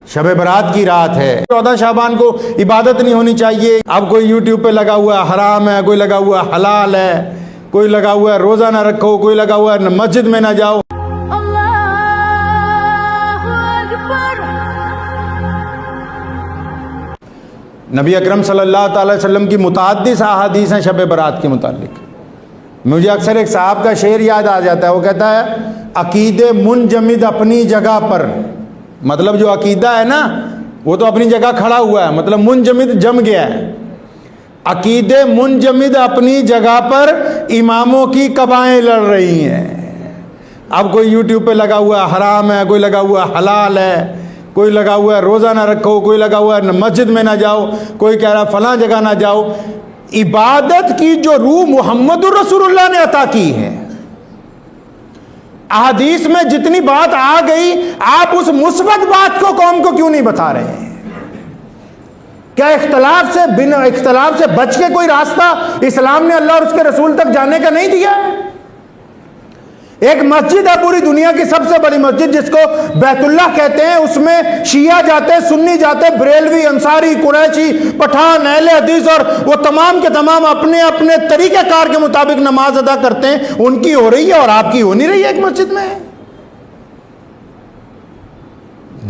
شب برات کی رات ہے، 14 شعبان کو عبادت نہیں ہونی چاہیے۔ اب کوئی یوٹیوب پہ لگا ہوا ہے حرام ہے، کوئی لگا ہوا ہے حلال ہے، کوئی لگا ہوا ہے روزہ نہ رکھو، کوئی لگا ہوا ہے مسجد میں نہ جاؤ۔ نبی اکرم صلی اللہ تعالی وسلم کی متعدد احادیث ہیں شب برات کے متعلق۔ مجھے اکثر ایک صاحب کا شعر یاد آ جاتا ہے، وہ کہتا ہے عقید منجمد اپنی جگہ پر، مطلب جو عقیدہ ہے نا وہ تو اپنی جگہ کھڑا ہوا ہے، مطلب منجمد جم گیا ہے۔ عقید منجمد اپنی جگہ پر اماموں کی قبائیں لڑ رہی ہیں۔ اب کوئی یوٹیوب پہ لگا ہوا ہے حرام ہے، کوئی لگا ہوا ہے حلال ہے، کوئی لگا ہوا ہے روزہ نہ رکھو، کوئی لگا ہوا ہے مسجد میں نہ جاؤ، کوئی کہہ رہا ہے فلاں جگہ نہ جاؤ۔ عبادت کی جو روح محمد الرسول اللہ نے عطا کی ہے، احادیث میں جتنی بات آ گئی، آپ اس مثبت بات کو قوم کو کیوں نہیں بتا رہے ہیں؟ کیا اختلاف سے بچ کے کوئی راستہ اسلام نے اللہ اور اس کے رسول تک جانے کا نہیں دیا؟ ایک مسجد ہے پوری دنیا کی سب سے بڑی مسجد جس کو بیت اللہ کہتے ہیں، اس میں شیعہ جاتے، سنی جاتے، بریلوی، انصاری، قریشی، پٹھان، اہل حدیث، اور وہ تمام کے تمام اپنے اپنے طریقہ کار کے مطابق نماز ادا کرتے ہیں۔ ان کی ہو رہی ہے اور آپ کی ہو نہیں رہی ہے ایک مسجد میں۔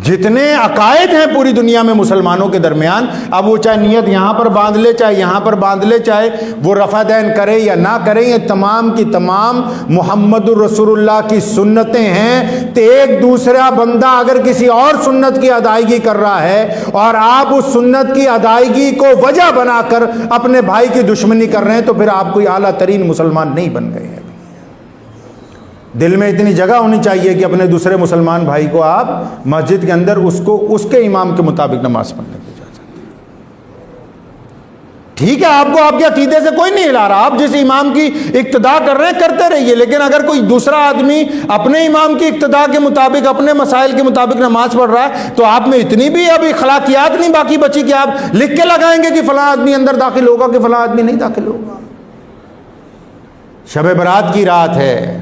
جتنے عقائد ہیں پوری دنیا میں مسلمانوں کے درمیان، اب وہ چاہے نیت یہاں پر باندھ لے، چاہے یہاں پر باندھ لے، چاہے وہ رفع دین کرے یا نہ کرے، یہ تمام کی تمام محمد الرسول اللہ کی سنتیں ہیں۔ تو ایک دوسرا بندہ اگر کسی اور سنت کی ادائیگی کر رہا ہے اور آپ اس سنت کی ادائیگی کو وجہ بنا کر اپنے بھائی کی دشمنی کر رہے ہیں، تو پھر آپ کوئی اعلیٰ ترین مسلمان نہیں بن گئے ہیں۔ دل میں اتنی جگہ ہونی چاہیے کہ اپنے دوسرے مسلمان بھائی کو آپ مسجد کے اندر اس کے امام کے مطابق نماز پڑھنے کو جا سکتے ہیں۔ ٹھیک ہے، آپ کو آپ کے عقیدے سے کوئی نہیں ہلا رہا، آپ جس امام کی اقتداء کر رہے ہیں کرتے رہیے، لیکن اگر کوئی دوسرا آدمی اپنے امام کی اقتداء کے مطابق اپنے مسائل کے مطابق نماز پڑھ رہا ہے، تو آپ میں اتنی بھی اب اخلاقیات نہیں باقی بچی کہ آپ لکھ کے لگائیں گے کہ فلاں آدمی اندر داخل ہوگا کہ فلاں آدمی نہیں داخل ہوگا۔ شب برات کی رات ہے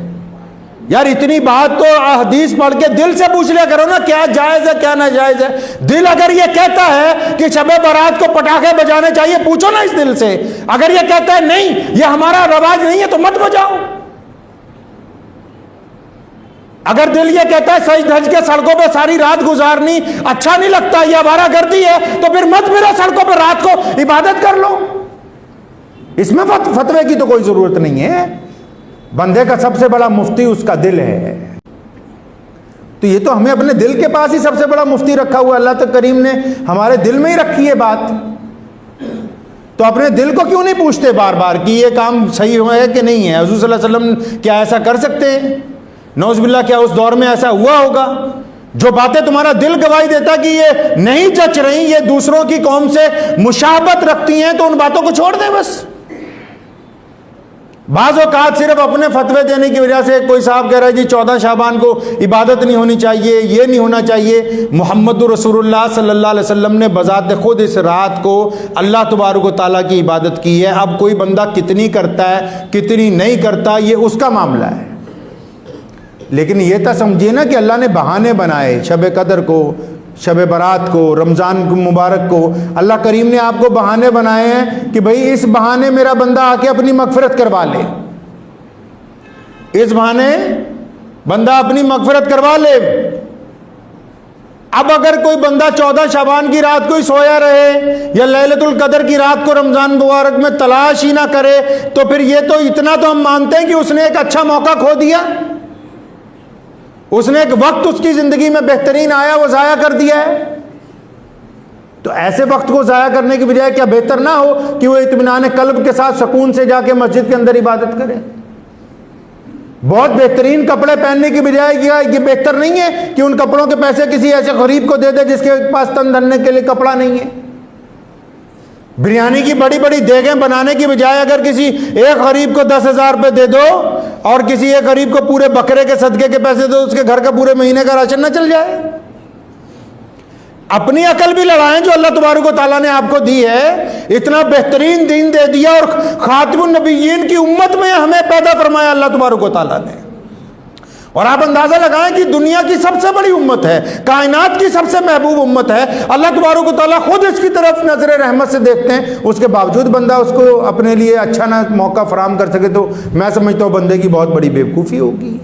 یار، اتنی بات تو حدیث پڑھ کے دل سے پوچھ لیا کرو نا، کیا جائز ہے کیا ناجائز ہے۔ دل اگر یہ کہتا ہے کہ شب برات کو پٹاخے بجانے چاہیے، پوچھو نا اس دل سے۔ اگر یہ کہتا ہے نہیں یہ ہمارا رواج نہیں ہے تو مت بجاؤ۔ اگر دل یہ کہتا ہے سج دھج کے سڑکوں پہ ساری رات گزارنی اچھا نہیں لگتا، یہ آوارہ گردی ہے، تو پھر مت پھرو سڑکوں پہ، رات کو عبادت کر لو۔ اس میں فتوے کی تو کوئی ضرورت نہیں ہے۔ بندے کا سب سے بڑا مفتی اس کا دل ہے، تو یہ تو ہمیں اپنے دل کے پاس ہی سب سے بڑا مفتی رکھا ہوا ہے۔ اللہ کریم نے ہمارے دل میں ہی رکھی ہے بات، تو اپنے دل کو کیوں نہیں پوچھتے بار بار کہ یہ کام صحیح ہے کہ نہیں ہے؟ حضور صلی اللہ علیہ وسلم کیا ایسا کر سکتے ہیں؟ نعوذ باللہ کیا اس دور میں ایسا ہوا ہوگا؟ جو باتیں تمہارا دل گواہی دیتا کہ یہ نہیں جچ رہی، یہ دوسروں کی قوم سے مشابہت رکھتی ہیں، تو ان باتوں کو چھوڑ دیں بس۔ بعض اوقات صرف اپنے فتوے دینے کی وجہ سے کوئی صاحب کہہ رہا ہے جی 14 شعبان کو عبادت نہیں ہونی چاہیے، یہ نہیں ہونا چاہیے۔ محمد رسول اللہ صلی اللہ علیہ وسلم نے بذات خود اس رات کو اللہ تبارک و تعالیٰ کی عبادت کی ہے۔ اب کوئی بندہ کتنی کرتا ہے کتنی نہیں کرتا یہ اس کا معاملہ ہے، لیکن یہ تو سمجھیے نا کہ اللہ نے بہانے بنائے، شب قدر کو، شب برات کو، رمضان مبارک کو، اللہ کریم نے آپ کو بہانے بنائے ہیں کہ بھئی اس بہانے میرا بندہ آ کے اپنی مغفرت کروا لے، اس بہانے بندہ اپنی مغفرت کروا لے۔ اب اگر کوئی بندہ 14 شعبان کی رات کو ہی سویا رہے یا لیلۃ القدر کی رات کو رمضان مبارک میں تلاش ہی نہ کرے، تو پھر یہ تو اتنا تو ہم مانتے ہیں کہ اس نے ایک اچھا موقع کھو دیا، اس نے ایک وقت اس کی زندگی میں بہترین آیا وہ ضائع کر دیا ہے۔ تو ایسے وقت کو ضائع کرنے کی بجائے کیا بہتر نہ ہو کہ وہ اطمینان قلب کے ساتھ سکون سے جا کے مسجد کے اندر عبادت کرے؟ بہت بہترین کپڑے پہننے کی بجائے یہ بہتر نہیں ہے کہ ان کپڑوں کے پیسے کسی ایسے غریب کو دے دے جس کے پاس تن دھرنے کے لیے کپڑا نہیں ہے؟ بریانی کی بڑی بڑی دیگیں بنانے کی بجائے اگر کسی ایک غریب کو 10,000 روپے دے دو اور کسی ایک غریب کو پورے بکرے کے صدقے کے پیسے دو، اس کے گھر کا پورے مہینے کا راشن نہ چل جائے؟ اپنی عقل بھی لڑائیں جو اللہ تبارک و تعالیٰ نے آپ کو دی ہے، اتنا بہترین دین دے دیا اور خاتم النبیین کی امت میں ہمیں پیدا فرمایا اللہ تبارک و تعالیٰ نے، اور آپ اندازہ لگائیں کہ دنیا کی سب سے بڑی امت ہے، کائنات کی سب سے محبوب امت ہے، اللہ تبارک و تعالیٰ خود اس کی طرف نظر رحمت سے دیکھتے ہیں، اس کے باوجود بندہ اس کو اپنے لیے اچھا نہ موقع فراہم کر سکے تو میں سمجھتا ہوں بندے کی بہت بڑی بیوقوفی ہوگی۔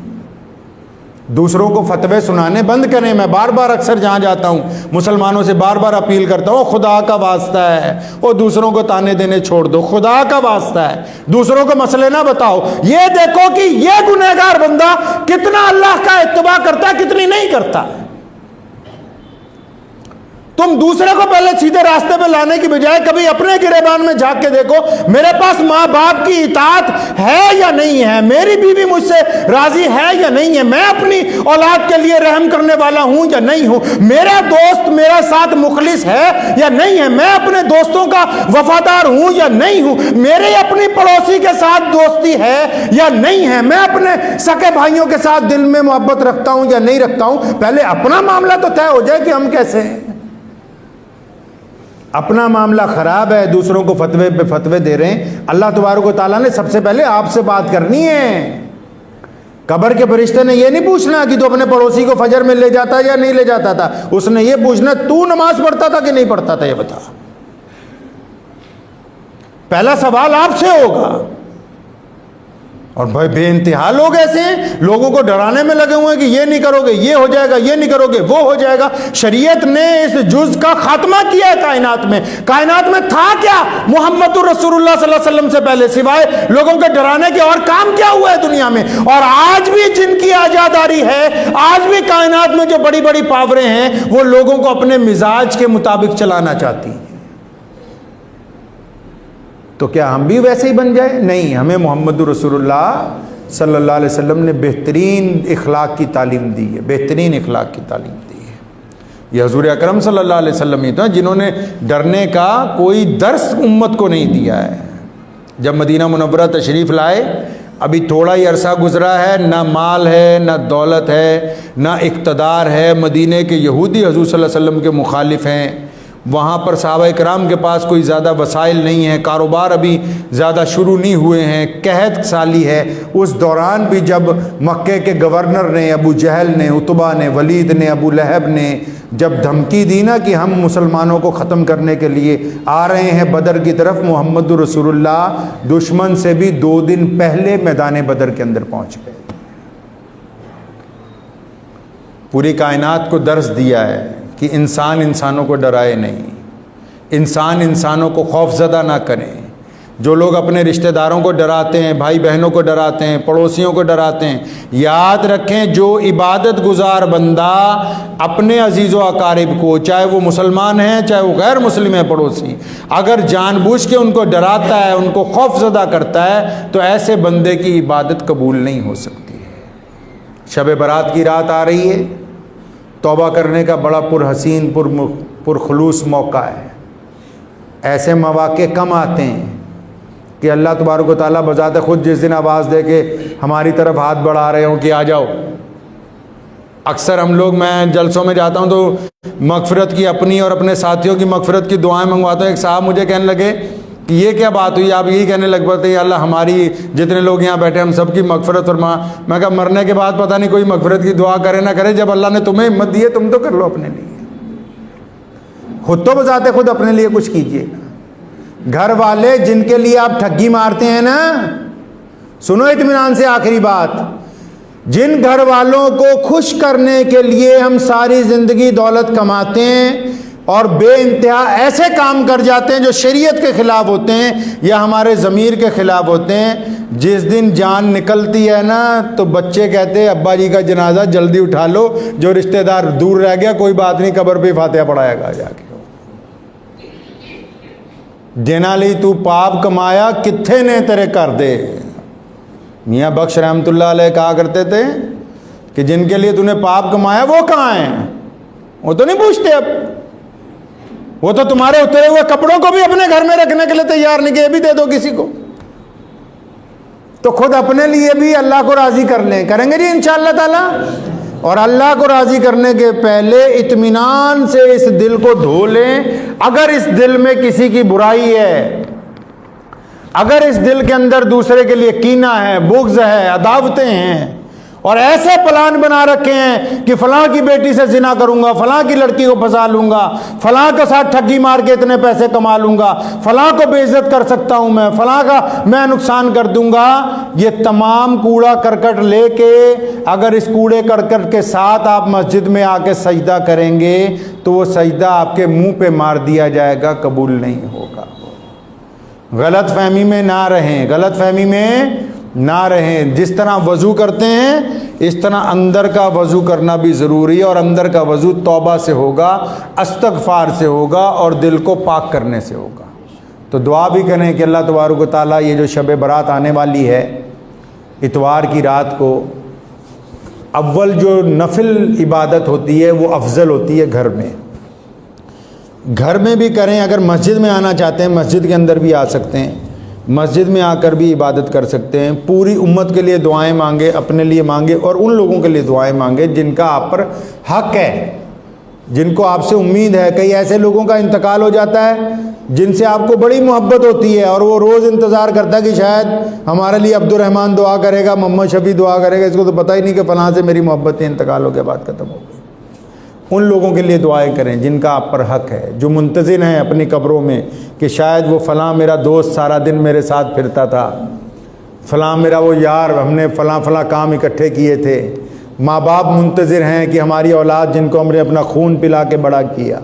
دوسروں کو فتوے سنانے بند کریں۔ میں بار بار اکثر جہاں جاتا ہوں مسلمانوں سے بار بار اپیل کرتا ہوں، خدا کا واسطہ ہے وہ دوسروں کو تانے دینے چھوڑ دو، خدا کا واسطہ ہے دوسروں کو مسئلے نہ بتاؤ، یہ دیکھو کہ یہ گنہگار بندہ کتنا اللہ کا اتباع کرتا ہے کتنی نہیں کرتا۔ تم دوسرے کو پہلے سیدھے راستے پہ لانے کی بجائے کبھی اپنے گریبان میں جھانک کے دیکھو، میرے پاس ماں باپ کی اطاعت ہے یا نہیں ہے، میری بیوی مجھ سے راضی ہے یا نہیں ہے، میں اپنی اولاد کے لیے رحم کرنے والا ہوں یا نہیں ہوں، میرا دوست میرا ساتھ مخلص ہے یا نہیں ہے، میں اپنے دوستوں کا وفادار ہوں یا نہیں ہوں، میرے اپنی پڑوسی کے ساتھ دوستی ہے یا نہیں ہے، میں اپنے سکے بھائیوں کے ساتھ دل میں محبت رکھتا ہوں یا نہیں رکھتا ہوں۔ پہلے اپنا معاملہ تو طے ہو جائے کہ ہم کیسے ہیں۔ اپنا معاملہ خراب ہے، دوسروں کو فتوے پہ فتوے دے رہے ہیں۔ اللہ تبارک و تعالیٰ نے سب سے پہلے آپ سے بات کرنی ہے۔ قبر کے فرشتے نے یہ نہیں پوچھنا کہ تو اپنے پڑوسی کو فجر میں لے جاتا یا نہیں لے جاتا تھا، اس نے یہ پوچھنا تو نماز پڑھتا تھا کہ نہیں پڑھتا تھا، یہ بتا۔ پہلا سوال آپ سے ہوگا۔ اور بھائی بے انتہا لوگ ایسے ہیں، لوگوں کو ڈرانے میں لگے ہوئے ہیں کہ یہ نہیں کرو گے یہ ہو جائے گا، یہ نہیں کرو گے وہ ہو جائے گا۔ شریعت نے اس جز کا خاتمہ کیا ہے کائنات میں۔ کائنات میں تھا کیا محمد رسول اللہ صلی اللہ علیہ وسلم سے پہلے، سوائے لوگوں کے ڈرانے کے اور کام کیا ہوا ہے دنیا میں؟ اور آج بھی جن کی آزاداری ہے، آج بھی کائنات میں جو بڑی بڑی پاوریں ہیں، وہ لوگوں کو اپنے مزاج کے مطابق چلانا چاہتی ہیں۔ تو کیا ہم بھی ویسے ہی بن جائیں؟ نہیں، ہمیں محمد رسول اللہ صلی اللہ علیہ وسلم نے بہترین اخلاق کی تعلیم دی ہے، بہترین اخلاق کی تعلیم دی ہے۔ یہ حضور اکرم صلی اللہ علیہ وسلم ہی تو ہیں جنہوں نے ڈرنے کا کوئی درس امت کو نہیں دیا ہے۔ جب مدینہ منورہ تشریف لائے، ابھی تھوڑا ہی عرصہ گزرا ہے، نہ مال ہے نہ دولت ہے نہ اقتدار ہے، مدینے کے یہودی حضور صلی اللہ علیہ وسلم کے مخالف ہیں، وہاں پر صحابہ کرام کے پاس کوئی زیادہ وسائل نہیں ہیں، کاروبار ابھی زیادہ شروع نہیں ہوئے ہیں، قحط سالی ہے۔ اس دوران بھی جب مکے کے گورنر نے، ابو جہل نے، عتبہ نے، ولید نے، ابو لہب نے جب دھمکی دی نا کہ ہم مسلمانوں کو ختم کرنے کے لیے آ رہے ہیں بدر کی طرف، محمد رسول اللہ دشمن سے بھی 2 دن پہلے میدان بدر کے اندر پہنچ گئے۔ پوری کائنات کو درس دیا ہے کہ انسان انسانوں کو ڈرائے نہیں، انسان انسانوں کو خوف زدہ نہ کریں۔ جو لوگ اپنے رشتہ داروں کو ڈراتے ہیں، بھائی بہنوں کو ڈراتے ہیں، پڑوسیوں کو ڈراتے ہیں، یاد رکھیں جو عبادت گزار بندہ اپنے عزیز و اقارب کو، چاہے وہ مسلمان ہیں چاہے وہ غیر مسلم ہے پڑوسی، اگر جان بوجھ کے ان کو ڈراتا ہے، ان کو خوف زدہ کرتا ہے، تو ایسے بندے کی عبادت قبول نہیں ہو سکتی ہے۔ شب برات کی رات آ رہی ہے، توبہ کرنے کا بڑا پرحسین پرخلوص موقع ہے۔ ایسے مواقع کم آتے ہیں کہ اللہ تبارک و تعالیٰ بذات خود جس دن آواز دے کے ہماری طرف ہاتھ بڑھا رہے ہوں کہ آ جاؤ۔ اکثر ہم لوگ، میں جلسوں میں جاتا ہوں تو مغفرت کی، اپنی اور اپنے ساتھیوں کی مغفرت کی دعائیں منگواتا ہوں۔ ایک صاحب مجھے کہنے لگے کہ یہ کیا بات ہوئی، آپ یہی کہنے لگ پاتے ہیں اللہ ہماری جتنے لوگ یہاں بیٹھے ہم سب کی مغفرت فرما۔ میں کہا مرنے کے بعد پتہ نہیں کوئی مغفرت کی دعا کرے نہ کرے، جب اللہ نے تمہیں ہمت دی ہے تم تو کر لو اپنے لیے، خود تو بذات خود اپنے لیے کچھ کیجیے۔ گھر والے جن کے لیے آپ ٹھگی مارتے ہیں نا، سنو اطمینان سے آخری بات، جن گھر والوں کو خوش کرنے کے لیے ہم ساری زندگی دولت کماتے ہیں اور بے انتہا ایسے کام کر جاتے ہیں جو شریعت کے خلاف ہوتے ہیں یا ہمارے ضمیر کے خلاف ہوتے ہیں، جس دن جان نکلتی ہے نا تو بچے کہتے ہیں ابا جی کا جنازہ جلدی اٹھا لو، جو رشتہ دار دور رہ گیا کوئی بات نہیں، قبر پہ فاتحہ پڑھایا گا جا کے۔ جنا لی تو پاپ کمایا کتھے نے تیرے کر دے۔ میاں بخش رحمۃ اللہ علیہ کہا کرتے تھے کہ جن کے لیے تو نے پاپ کمایا وہ کہاں ہیں؟ وہ تو نہیں پوچھتے اب، وہ تو تمہارے اترے ہوئے کپڑوں کو بھی اپنے گھر میں رکھنے کے لیے تیار نہیں کہ یہ بھی دے دو کسی کو۔ تو خود اپنے لیے بھی اللہ کو راضی کر لیں، کریں گے جی انشاءاللہ تعالی۔ اور اللہ کو راضی کرنے کے پہلے اطمینان سے اس دل کو دھو لیں۔ اگر اس دل میں کسی کی برائی ہے، اگر اس دل کے اندر دوسرے کے لیے کینہ ہے، بغض ہے، عداوتیں ہیں، اور ایسے پلان بنا رکھے ہیں کہ فلاں کی بیٹی سے زنا کروں گا، فلاں کی لڑکی کو پھنسا لوں گا، فلاں کے ساتھ ٹھگی مار کے اتنے پیسے کما لوں گا، فلاں کو بے عزت کر سکتا ہوں میں، فلاں کا میں نقصان کر دوں گا۔ یہ تمام کوڑا کرکٹ لے کے اگر اس کوڑے کرکٹ کے ساتھ آپ مسجد میں آ کے سجدہ کریں گے تو وہ سجدہ آپ کے منہ پہ مار دیا جائے گا، قبول نہیں ہوگا۔ غلط فہمی میں نہ رہیں، غلط فہمی میں نہ رہیں۔ جس طرح وضو کرتے ہیں اس طرح اندر کا وضو کرنا بھی ضروری ہے، اور اندر کا وضو توبہ سے ہوگا، استغفار سے ہوگا، اور دل کو پاک کرنے سے ہوگا۔ تو دعا بھی کریں کہ اللہ تبارک و تعالیٰ یہ جو شب برات آنے والی ہے اتوار کی رات کو، اول جو نفل عبادت ہوتی ہے وہ افضل ہوتی ہے گھر میں بھی کریں۔ اگر مسجد میں آنا چاہتے ہیں مسجد کے اندر بھی آ سکتے ہیں، مسجد میں آ کر بھی عبادت کر سکتے ہیں۔ پوری امت کے لیے دعائیں مانگے، اپنے لیے مانگے، اور ان لوگوں کے لیے دعائیں مانگے جن کا آپ پر حق ہے، جن کو آپ سے امید ہے۔ کئی ایسے لوگوں کا انتقال ہو جاتا ہے جن سے آپ کو بڑی محبت ہوتی ہے، اور وہ روز انتظار کرتا ہے کہ شاید ہمارے لیے عبد الرحمن دعا کرے گا، محمد شفیع دعا کرے گا، اس کو تو پتہ ہی نہیں کہ فلاں سے میری محبت انتقال ہو گیا، بات ختم ہو گئی۔ ان لوگوں کے لیے دعائیں کریں جن کا آپ پر حق ہے، جو منتظر ہیں اپنی قبروں میں کہ شاید وہ فلاں میرا دوست سارا دن میرے ساتھ پھرتا تھا، فلاں میرا وہ یار، ہم نے فلاں کام اکٹھے کیے تھے۔ ماں باپ منتظر ہیں کہ ہماری اولاد جن کو ہم نے اپنا خون پلا کے بڑا کیا۔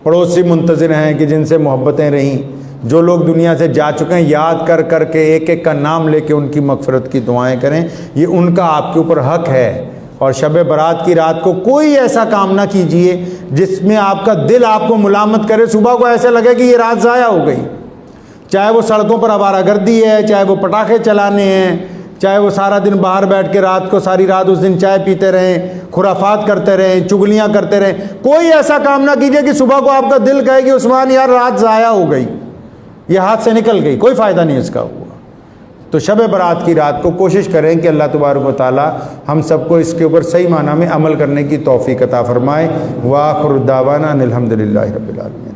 پڑوسی منتظر ہیں کہ جن سے محبتیں رہیں۔ جو لوگ دنیا سے جا چکے ہیں یاد کر کر کے ایک ایک کا نام لے کے ان کی مغفرت کی دعائیں کریں، یہ ان کا آپ کے اوپر حق ہے۔ اور شب برات کی رات کو کوئی ایسا کام نہ کیجئے جس میں آپ کا دل آپ کو ملامت کرے، صبح کو ایسے لگے کہ یہ رات ضائع ہو گئی۔ چاہے وہ سڑکوں پر آوارہ گردی ہے، چاہے وہ پٹاخے چلانے ہیں، چاہے وہ سارا دن باہر بیٹھ کے رات کو ساری رات اس دن چائے پیتے رہیں، خرافات کرتے رہیں، چگلیاں کرتے رہیں، کوئی ایسا کام نہ کیجئے کہ صبح کو آپ کا دل کہے کہ عثمان یار رات ضائع ہو گئی، یہ ہاتھ سے نکل گئی، کوئی فائدہ نہیں اس کا ہوا۔ تو شب برات کی رات کو کوشش کریں کہ اللہ تبارک و تعالی ہم سب کو اس کے اوپر صحیح معنی میں عمل کرنے کی توفیق عطا فرمائے۔ وآخر دعوانا ان الحمد للہ رب العالمین۔